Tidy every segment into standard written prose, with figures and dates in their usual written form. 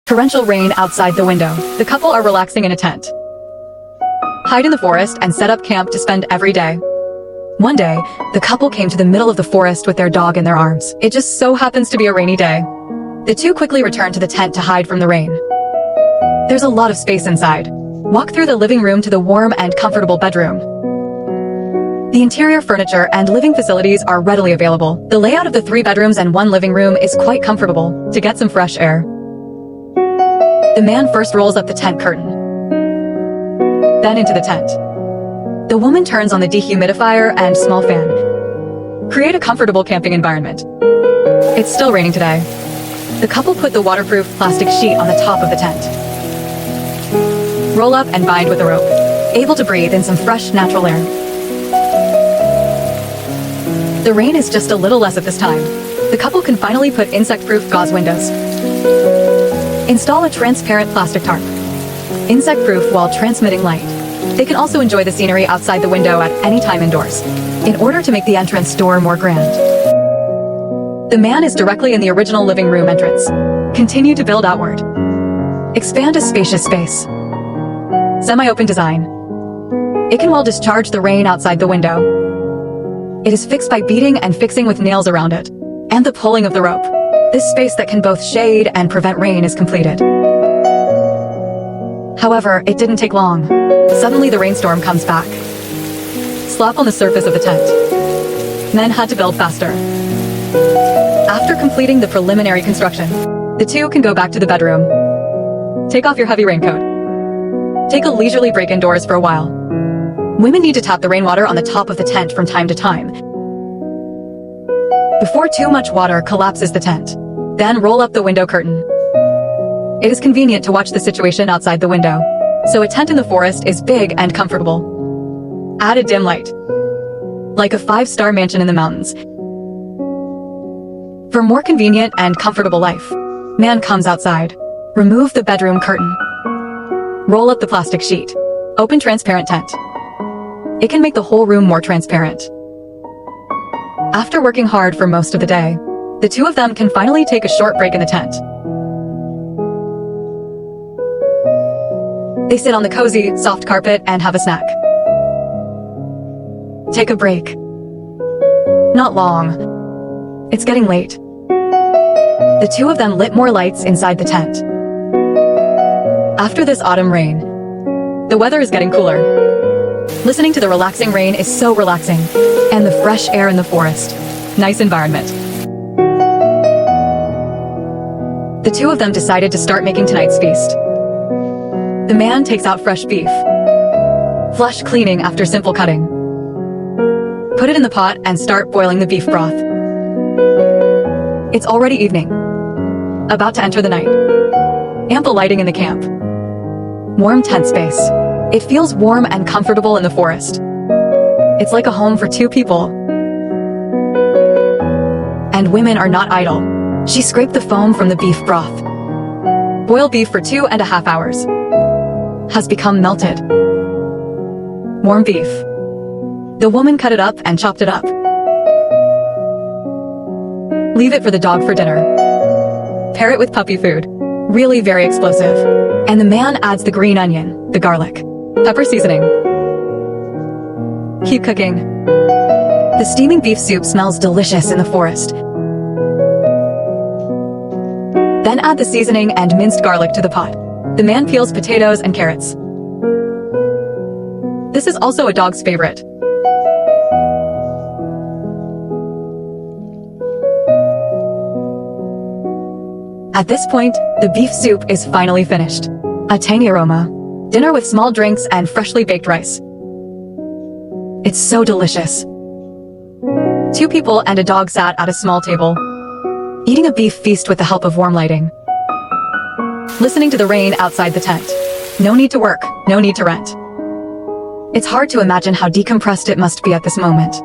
Torrential rain outside the window. The couple are relaxing in a tent. Hide in the forest and set up camp to spend every day. One day, the couple came to the middle of the forest with their dog in their arms. It just so happens to be a rainy day. The two quickly return to the tent to hide from the rain. There's a lot of space inside. Walk through the living room to the warm and comfortable bedroom. The interior furniture and living facilities are readily available. The layout of the 3 bedrooms and 1 living room is quite comfortable to get some fresh air. The man first rolls up the tent curtain, then into the tent. The woman turns on the dehumidifier and small fan. Create a comfortable camping environment. It's still raining today. The couple put the waterproof plastic sheet on the top of the tent. Roll up and bind with a rope, able to breathe in some fresh, natural air. The rain is just a little less at this time. The couple can finally put insect-proof gauze windows. Install a transparent plastic tarp, insect-proof while transmitting light. They can also enjoy the scenery outside the window at any time indoors, in order to make the entrance door more grand. The man is directly in the original living room entrance. Continue to build outward. Expand a spacious space. Semi-open design. It can well discharge the rain outside the window. It is fixed by beating and fixing with nails around it, and the pulling of the rope. This space that can both shade and prevent rain is completed. However, it didn't take long. Suddenly the rainstorm comes back. Slop on the surface of the tent. Men had to build faster. After completing the preliminary construction, the two can go back to the bedroom. Take off your heavy raincoat. Take a leisurely break indoors for a while. Women need to tap the rainwater on the top of the tent from time to time, before too much water collapses the tent. Then roll up the window curtain. It is convenient to watch the situation outside the window, so a tent in the forest is big and comfortable. Add a dim light, like a 5-star mansion in the mountains. For more convenient and comfortable life, man comes outside. Remove the bedroom curtain. Roll up the plastic sheet. Open transparent tent. It can make the whole room more transparent. After working hard for most of the day, the two of them can finally take a short break in the tent. They sit on the cozy, soft carpet and have a snack. Take a break. Not long. It's getting late. The two of them lit more lights inside the tent. After this autumn rain, the weather is getting cooler. Listening to the relaxing rain is so relaxing, and the fresh air in the forest. Nice environment. The two of them decided to start making tonight's feast. The man takes out fresh beef. Flush cleaning after simple cutting. Put it in the pot and start boiling the beef broth. It's already evening. About to enter the night. Ample lighting in the camp. Warm tent space. It feels warm and comfortable in the forest. It's like a home for 2 people. And women are not idle. She scraped the foam from the beef broth. Boiled beef for 2.5 hours. Has become melted. Warm beef. The woman cut it up and chopped it up. Leave it for the dog for dinner. Pair it with puppy food. Really very explosive. And the man adds the green onion, the garlic, pepper seasoning. Keep cooking. The steaming beef soup smells delicious in the forest. Then add the seasoning and minced garlic to the pot. The man peels potatoes and carrots. This is also a dog's favorite. At this point, the beef soup is finally finished. A tangy aroma. Dinner with small drinks and freshly baked rice. It's so delicious. 2 people and a dog sat at a small table, eating a beef feast with the help of warm lighting. Listening to the rain outside the tent. No need to work, no need to rent. It's hard to imagine how decompressed it must be at this moment.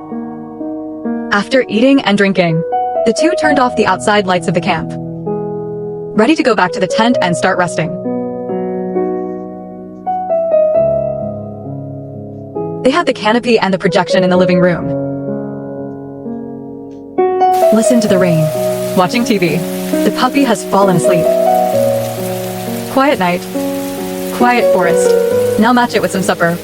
After eating and drinking, the two turned off the outside lights of the camp, ready to go back to the tent and start resting. They had the canopy and the projection in the living room. Listen to the rain. Watching TV. The puppy has fallen asleep. Quiet night. Quiet forest. Now match it with some supper.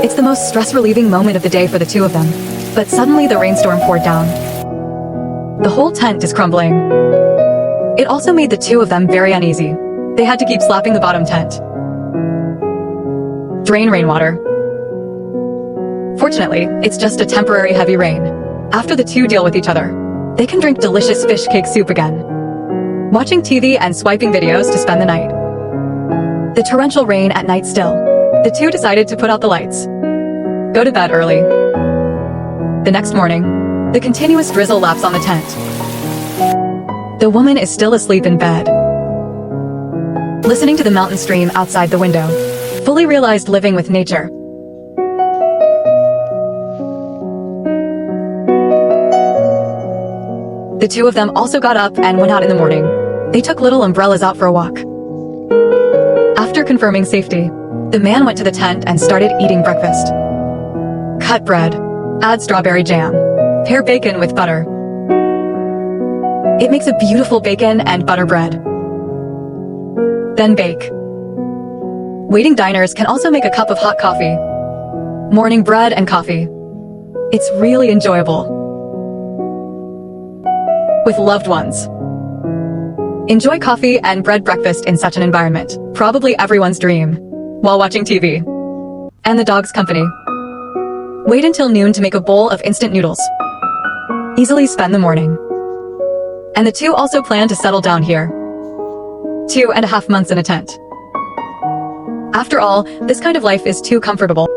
It's the most stress-relieving moment of the day for the two of them. But suddenly the rainstorm poured down. The whole tent is crumbling. It also made the two of them very uneasy. They had to keep slapping the bottom tent. Drain rainwater. Fortunately, it's just a temporary heavy rain. After the two deal with each other, they can drink delicious fish cake soup again, watching TV and swiping videos to spend the night. The torrential rain at night still. The two decided to put out the lights. Go to bed early. The next morning, the continuous drizzle laps on the tent. The woman is still asleep in bed, listening to the mountain stream outside the window, fully realized living with nature. The two of them also got up and went out in the morning. They took little umbrellas out for a walk. After confirming safety, the man went to the tent and started eating breakfast. Cut bread, add strawberry jam, pair bacon with butter. It makes a beautiful bacon and butter bread. Then bake. Waiting diners can also make a cup of hot coffee. Morning bread and coffee. It's really enjoyable. With loved ones. Enjoy coffee and bread breakfast in such an environment, probably everyone's dream, while watching TV. And the dog's company. Wait until noon to make a bowl of instant noodles. Easily spend the morning. And the two also plan to settle down here. 2.5 months in a tent. After all, this kind of life is too comfortable.